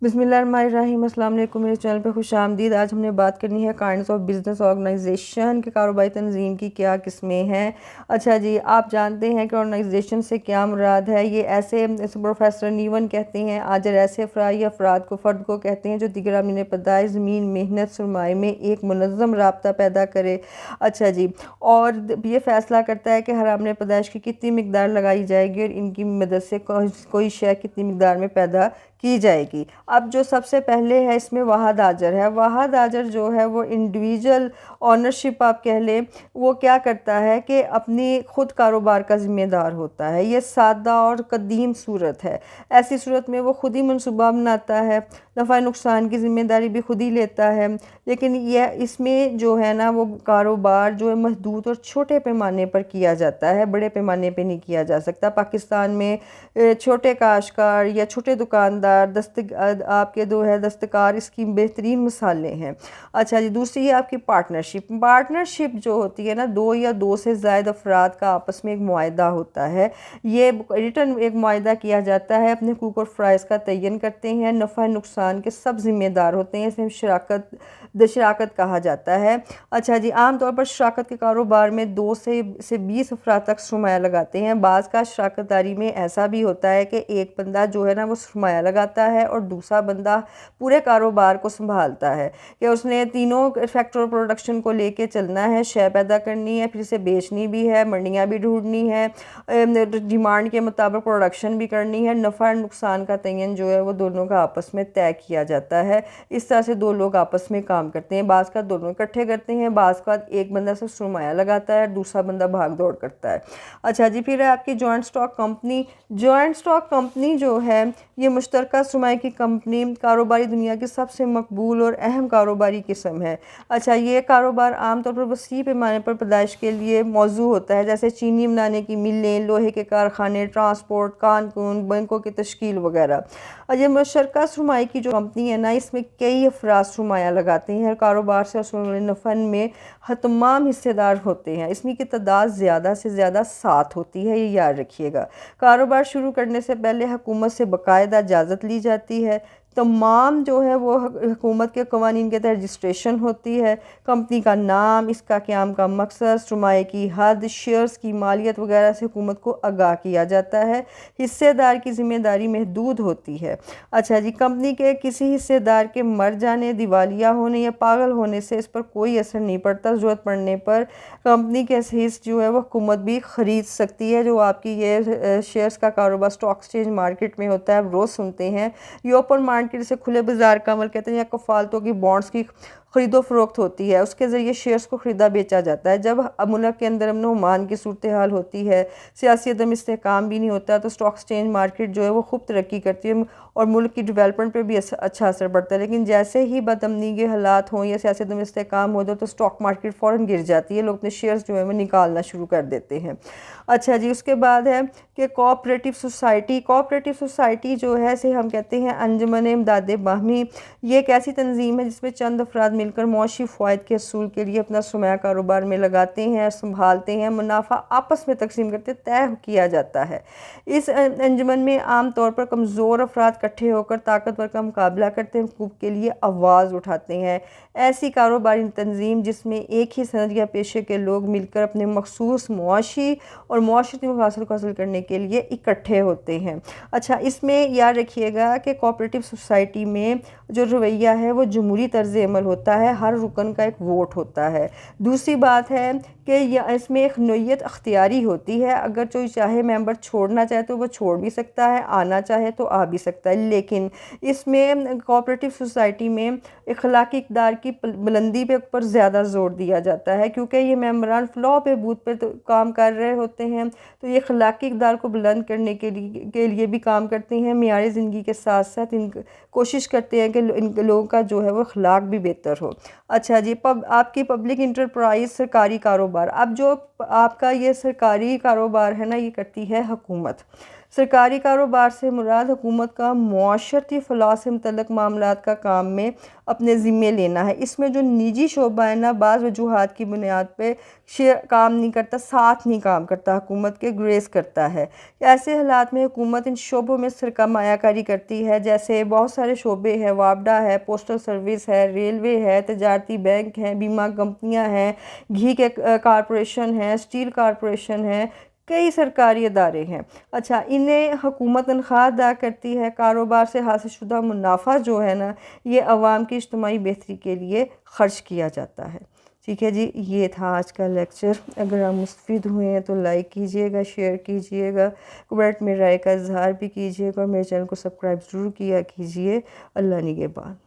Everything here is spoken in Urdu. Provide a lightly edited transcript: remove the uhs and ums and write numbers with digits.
بسم اللہ الرحمن الرحیم۔ السلام علیکم، میرے چینل پہ خوش آمدید۔ آج ہم نے بات کرنی ہے کائنڈس آف بزنس آرگنائزیشن کے کاروباری تنظیم کی کیا قسمیں ہیں۔ اچھا جی، آپ جانتے ہیں کہ آرگنائزیشن سے کیا مراد ہے۔ یہ ایسے پروفیسر نیون کہتے ہیں، آجر ایسے افراد یا افراد کو فرد کو کہتے ہیں جو دیگر عاملین پیدائش زمین محنت سرمائے میں ایک منظم رابطہ پیدا کرے۔ اچھا جی، اور یہ فیصلہ کرتا ہے کہ ہر عامل پیدائش کی کتنی مقدار لگائی جائے گی اور ان کی مدد سے کوئی شے کتنی مقدار میں پیدا کی جائے گی۔ اب جو سب سے پہلے ہے اس میں واحد آجر ہے۔ واحد آجر جو ہے وہ انڈیویجول آنرشپ آپ کہہ لیں، وہ کیا کرتا ہے کہ اپنی خود کاروبار کا ذمہ دار ہوتا ہے۔ یہ سادہ اور قدیم صورت ہے۔ ایسی صورت میں وہ خود ہی منصوبہ بناتا ہے، نفع نقصان کی ذمہ داری بھی خود ہی لیتا ہے، لیکن یہ اس میں جو ہے نا وہ کاروبار جو ہے محدود اور چھوٹے پیمانے پر کیا جاتا ہے، بڑے پیمانے پہ نہیں کیا جا سکتا۔ پاکستان میں چھوٹے کاشتکار یا چھوٹے دکاندار آپ کے دستکار اس کی بہترین مثالیں ہیں۔ اچھا جی، دوسری ہے آپ کی پارٹنرشپ۔ پارٹنرشپ جو ہوتی ہے نا، دو یا دو سے زائد افراد کا آپس میں ایک معاہدہ ہوتا ہے۔ یہ ریٹن ایک معاہدہ کیا جاتا ہے، اپنے حقوق اور فرائض کا تعین کرتے ہیں، نفع نقصان کے سب ذمہ دار ہوتے ہیں، اسے شراکت کہا جاتا ہے۔ اچھا جی، عام طور پر شراکت کے کاروبار میں 2 سے 20 افراد تک سرمایہ لگاتے ہیں۔ بعض کا شراکت داری میں ایسا بھی ہوتا ہے کہ ایک بندہ جو ہے نا وہ سرمایہ لگاتا ہے اور دوسرا بندہ پورے کاروبار کو سنبھالتا ہے، کہ اس نے تینوں فیکٹر پروڈکشن کو لے کے چلنا ہے، شے پیدا کرنی ہے، پھر اسے بیچنی بھی ہے، منڈیاں بھی ڈھونڈنی ہے، ڈیمانڈ کے مطابق پروڈکشن بھی کرنی ہے، نفع نقصان کا تعین جو ہے وہ دونوں کا آپس میں طے کیا جاتا ہے۔ اس طرح سے دو لوگ آپس میں کام کرتے ہیں، بعض کا دونوں اکٹھے کرتے ہیں، بعض کا ایک بندہ صرف سرمایہ لگاتا ہے اور دوسرا بندہ بھاگ دوڑ کرتا ہے۔ اچھا جی، پھر ہے آپ کی joint stock company. Joint stock company جو ہے یہ مشترکہ سرمایہ کی کمپنی کاروباری دنیا کی سب سے مقبول اور اہم کاروباری قسم ہے۔ اچھا، یہ کاروبار عام طور پر وسیع پیمانے پر پیدائش کے لیے موزوں ہوتا ہے، جیسے چینی بنانے کی ملیں، لوہے کے کارخانے، ٹرانسپورٹ، کانکون، بینکوں کی تشکیل وغیرہ۔ اور یہ مشترکہ سرمایہ کی جو کمپنی ہے نا، اس میں کئی افراد سرمایہ لگاتے ہیں، کاروبار سے حاصل نفع میں تمام حصے دار ہوتے ہیں۔ اس میں کی تعداد زیادہ سے زیادہ 7 ہوتی ہے، یہ یاد رکھیے گا۔ کاروبار شروع کرنے سے پہلے حکومت سے باقاعدہ اجازت لی جاتی ہے، تمام جو ہے وہ حکومت کے قوانین کے تحت رجسٹریشن ہوتی ہے، کمپنی کا نام، اس کا قیام کا مقصد، سرمایہ کی حد، شیئرز کی مالیت وغیرہ سے حکومت کو آگاہ کیا جاتا ہے۔ حصے دار کی ذمہ داری محدود ہوتی ہے۔ اچھا جی، کمپنی کے کسی حصے دار کے مر جانے، دیوالیہ ہونے یا پاگل ہونے سے اس پر کوئی اثر نہیں پڑتا۔ ضرورت پڑنے پر کمپنی کے حصص جو ہے وہ حکومت بھی خرید سکتی ہے۔ جو آپ کی یہ شیئرز کا کاروبار اسٹاک ایکسچینج مارکیٹ میں ہوتا ہے، آپ روز سنتے ہیں۔ یہ اوپن مارکیٹ سے کھلے بازار کا عمل کہتے ہیں، یا کفالتوں کی بانڈز کی خرید و فروخت ہوتی ہے، اس کے ذریعے شیئرز کو خریدا بیچا جاتا ہے۔ جب ملک کے اندر امن و امان کی صورتحال ہوتی ہے، سیاسی عدم استحکام بھی نہیں ہوتا، تو اسٹاک ایکسچینج مارکیٹ جو ہے وہ خوب ترقی کرتی ہے اور ملک کی ڈیولپمنٹ پہ بھی اچھا اثر پڑتا ہے۔ لیکن جیسے ہی بد امنی کے حالات ہوں یا سیاسی عدم استحکام ہو تو اسٹاک مارکیٹ فوراً گر جاتی ہے، لوگ اپنے شیئرز جو ہے وہ نکالنا شروع کر دیتے ہیں۔ اچھا جی، اس کے بعد ہے کہ کوآپریٹو سوسائٹی۔ کوآپریٹو سوسائٹی جو ہے اسے ہم کہتے ہیں انجمن امداد باہمی۔ یہ ایک ایسی تنظیم ہے جس میں چند افراد مل کر معاشی فوائد کے حصول کے لیے اپنا سرمایہ کاروبار میں لگاتے ہیں، سنبھالتے ہیں، منافع آپس میں تقسیم کرتے طے کیا جاتا ہے۔ اس انجمن میں عام طور پر کمزور افراد اکٹھے ہو کر طاقتور کا مقابلہ کرتے ہیں، حقوق کے لیے آواز اٹھاتے ہیں۔ ایسی کاروباری تنظیم جس میں ایک ہی صنعت یا پیشے کے لوگ مل کر اپنے مخصوص معاشی اور معاشرتی مقاصد کو حاصل کرنے کے لیے اکٹھے ہوتے ہیں۔ اچھا، اس میں یاد رکھیے گا کہ کوآپریٹو سوسائٹی میں جو رویہ ہے وہ جمہوری طرز عمل ہوتا ہے، ہر رکن کا ایک ووٹ ہوتا ہے۔ دوسری بات ہے کہ اس میں ایک نوعیت اختیاری ہوتی ہے، اگر جو چاہے ممبر چھوڑنا چاہے تو وہ چھوڑ بھی سکتا ہے، آنا چاہے تو آ بھی سکتا ہے۔ لیکن اس میں کوآپریٹو سوسائٹی میں اخلاقی اقدار کی بلندی پہ اوپر زیادہ زور دیا جاتا ہے، کیونکہ یہ ممبران فلاح بہبود پہ کام کر رہے ہوتے ہیں، تو یہ اخلاقی اقدار کو بلند کرنے کے لیے بھی کام کرتے ہیں، معیار زندگی کے ساتھ ساتھ کوشش کرتے ہیں کہ ان لوگوں کا جو ہے وہ اخلاق بھی بہتر ہو۔ اچھا جی، آپ کی پبلک انٹرپرائز، سرکاری کاروبار۔ اب جو آپ کا یہ سرکاری کاروبار ہے نا، یہ کرتی ہے حکومت۔ سرکاری کاروبار سے مراد حکومت کا معاشرتی فلاح سے متعلق معاملات کا کام میں اپنے ذمے لینا ہے۔ اس میں جو نجی شعبہ ہے نا، بعض وجوہات کی بنیاد پہ کام نہیں کرتا، ساتھ نہیں کام کرتا، حکومت کے گریز کرتا ہے۔ ایسے حالات میں حکومت ان شعبوں میں سرمایہ کاری کرتی ہے، جیسے بہت سارے شعبے ہیں، وابڈا ہے، پوسٹل سروس ہے، ریلوے ہے، تجارتی بینک ہیں، بیمہ کمپنیاں ہیں، گھی کے کارپوریشن ہیں، اسٹیل کارپوریشن ہے، کئی سرکاری ادارے ہیں۔ اچھا، انہیں حکومت تنخواہ ادا کرتی ہے۔ کاروبار سے حاصل شدہ منافع جو ہے نا، یہ عوام کی اجتماعی بہتری کے لیے خرچ کیا جاتا ہے۔ ٹھیک ہے جی، یہ تھا آج کا لیکچر۔ اگر آپ مستفید ہوئے ہیں تو لائک کیجئے گا، شیئر کیجئے گا، کمنٹ میں رائے کا اظہار بھی کیجئے گا، اور میرے چینل کو سبسکرائب ضرور کیا کیجئے۔ اللہ نگہبان۔